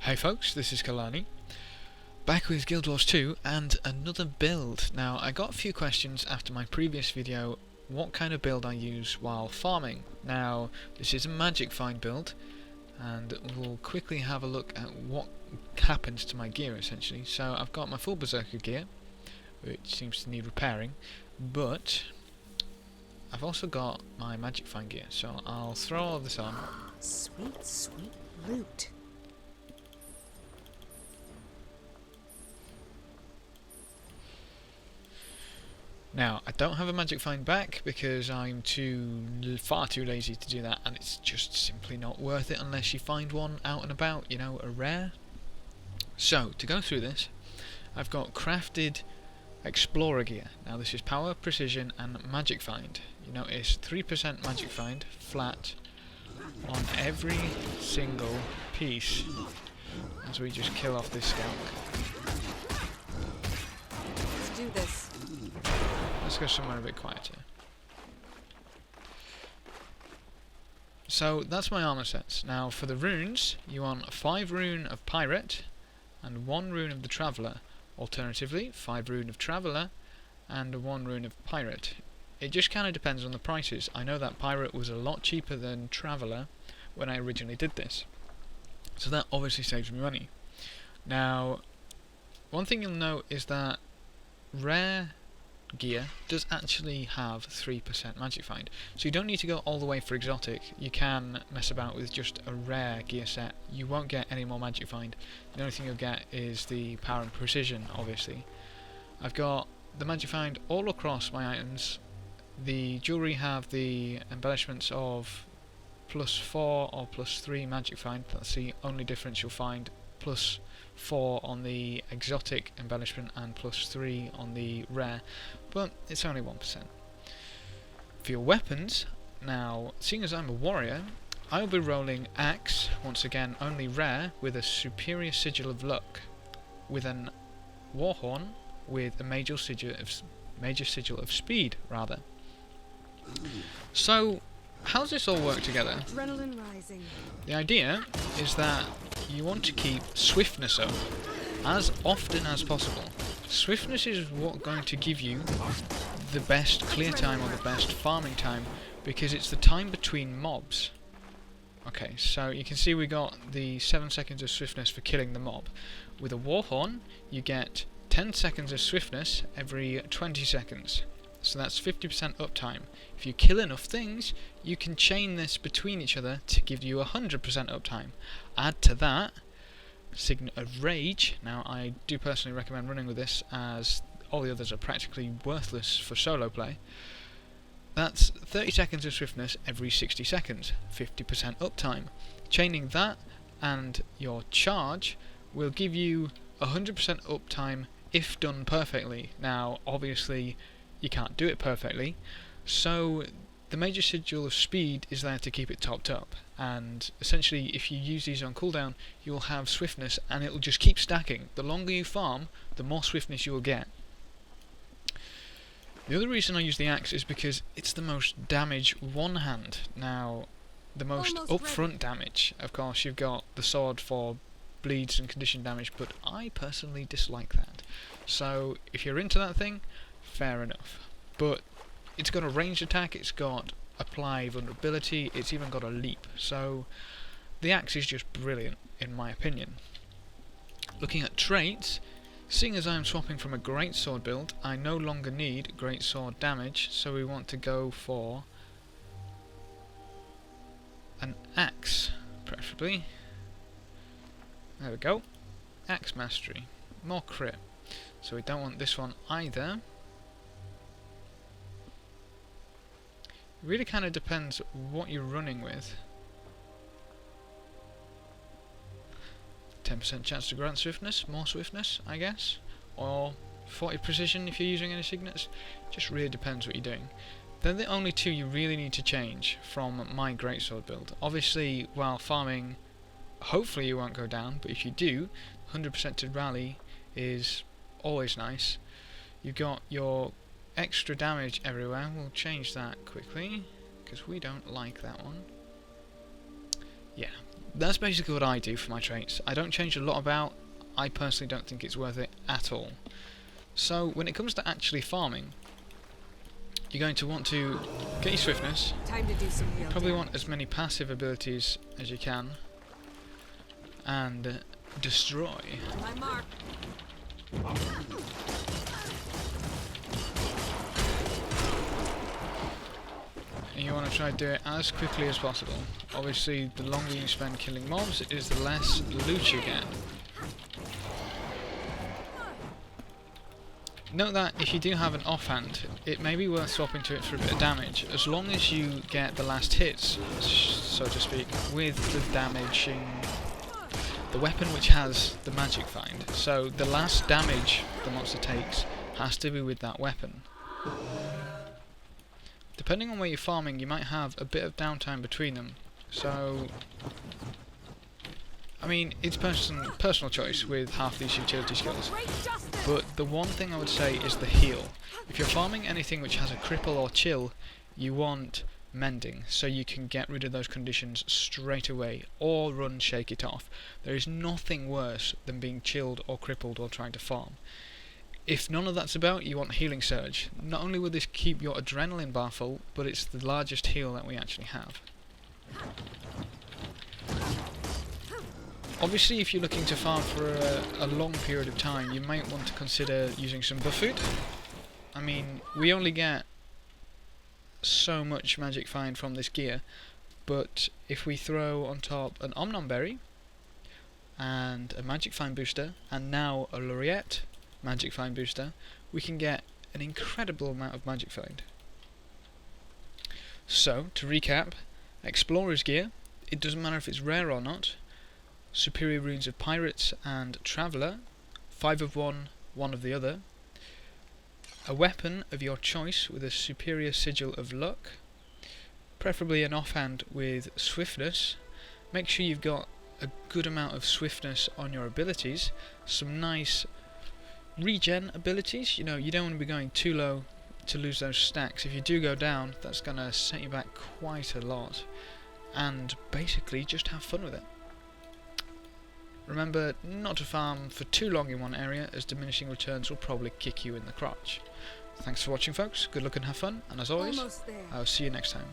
Hey folks, this is Kalani, back with Guild Wars 2 and another build. Now, I got a few questions after my previous video what kind of build I use while farming. Now, this is a Magic Find build, and we'll quickly have a look at what happens to my gear essentially. So I've got my full Berserker gear, which seems to need repairing, but I've also got my Magic Find gear, so I'll throw all of this on. Sweet, sweet loot. Now, I don't have a Magic Find back because I'm far too lazy to do that, and it's just simply not worth it unless you find one out and about, you know, a rare. So, to go through this, I've got crafted Explorer gear. Now this is power, precision and Magic Find. You notice 3% Magic Find, flat, on every single piece, as we just kill off this skunk. Let's do this. Let's go somewhere a bit quieter. So that's my armor sets. Now for the runes, you want 5 rune of Pirate and 1 rune of the Traveller. Alternatively, 5 rune of Traveller and 1 rune of Pirate. It just kind of depends on the prices. I know that Pirate was a lot cheaper than Traveller when I originally did this, so that obviously saves me money. Now, one thing you'll note is that rare gear does actually have 3% Magic Find, so you don't need to go all the way for exotic. You can mess about with just a rare gear set. You won't get any more Magic Find. The only thing you'll get is the power and precision, obviously. I've got the Magic Find all across my items. The jewellery have the embellishments of +4 or +3 Magic Find. That's the only difference you'll find. +4 on the exotic embellishment and +3 on the rare, but it's only 1%. For your weapons, now, seeing as I'm a warrior, I'll be rolling axe, once again only rare, with a superior sigil of luck, with an warhorn with a major sigil of speed, rather. So, how does this all work together? Adrenaline rising. The idea is that you want to keep swiftness up as often as possible. Swiftness is what's going to give you the best clear time or the best farming time, because it's the time between mobs. Okay, so you can see we got the 7 seconds of swiftness for killing the mob. With a warhorn, you get 10 seconds of swiftness every 20 seconds. So that's 50% uptime. If you kill enough things, you can chain this between each other to give you 100% uptime. Add to that Signet of Rage. Now, I do personally recommend running with this, as all the others are practically worthless for solo play. That's 30 seconds of swiftness every 60 seconds, 50% uptime. Chaining that and your charge will give you 100% uptime if done perfectly. Now, obviously, you can't do it perfectly, so the major sigil of speed is there to keep it topped up, and essentially if you use these on cooldown you'll have swiftness and it'll just keep stacking. The longer you farm, the more swiftness you will get. The other reason I use the axe is because it's the most damage one hand. Now, the most upfront damage. Of course, you've got the sword for bleeds and condition damage, but I personally dislike that. So if you're into that thing, fair enough. But it's got a ranged attack, it's got apply vulnerability, it's even got a leap. So the axe is just brilliant in my opinion. Looking at traits, seeing as I'm swapping from a greatsword build, I no longer need greatsword damage, so we want to go for an axe, preferably. There we go. Axe mastery. More crit. So we don't want this one either. It really kind of depends what you're running with. 10% chance to grant swiftness, more swiftness, I guess. Or 40 precision if you're using any signets. Just really depends what you're doing. They're the only two you really need to change from my greatsword build. Obviously, while farming, hopefully you won't go down, but if you do, 100% to rally is always nice. You've got your extra damage everywhere. We'll change that quickly because we don't like that one. Yeah, that's basically what I do for my traits. I don't change a lot about. I personally don't think it's worth it at all. So when it comes to actually farming, you're going to want to get your swiftness. Time to do some real Probably damage. want as many passive abilities as you can, and destroy. On my mark. And you want to try to do it as quickly as possible. Obviously, the longer you spend killing mobs is the less loot you get. Note that if you do have an offhand, it may be worth swapping to it for a bit of damage, as long as you get the last hits, so to speak, with the damaging, the weapon which has the magic find. So the last damage the monster takes has to be with that weapon. Depending on where you're farming, you might have a bit of downtime between them. So, I mean, it's personal choice with half these utility skills. But the one thing I would say is the heal. If you're farming anything which has a cripple or chill, you want mending, so you can get rid of those conditions straight away, or run shake it off. There is nothing worse than being chilled or crippled while trying to farm. If none of that's about, you want healing surge. Not only will this keep your adrenaline bar full, but it's the largest heal that we actually have. Obviously, if you're looking to farm for a long period of time, you might want to consider using some buff food. I mean, we only get so much magic find from this gear, but if we throw on top an Omnom Berry, and a magic find booster, and now a Laureate magic find booster, we can get an incredible amount of magic find. So, to recap, Explorer's gear, it doesn't matter if it's rare or not. Superior runes of Pirates and Traveller, 5 of one, 1 of the other. A weapon of your choice with a superior sigil of luck, preferably an offhand with swiftness. Make sure you've got a good amount of swiftness on your abilities, some nice regen abilities. You know, you don't want to be going too low to lose those stacks. If you do go down, that's going to set you back quite a lot, and basically just have fun with it. Remember not to farm for too long in one area, as diminishing returns will probably kick you in the crotch. Thanks for watching, folks. Good luck and have fun, and as always, Almost there. I'll see you next time.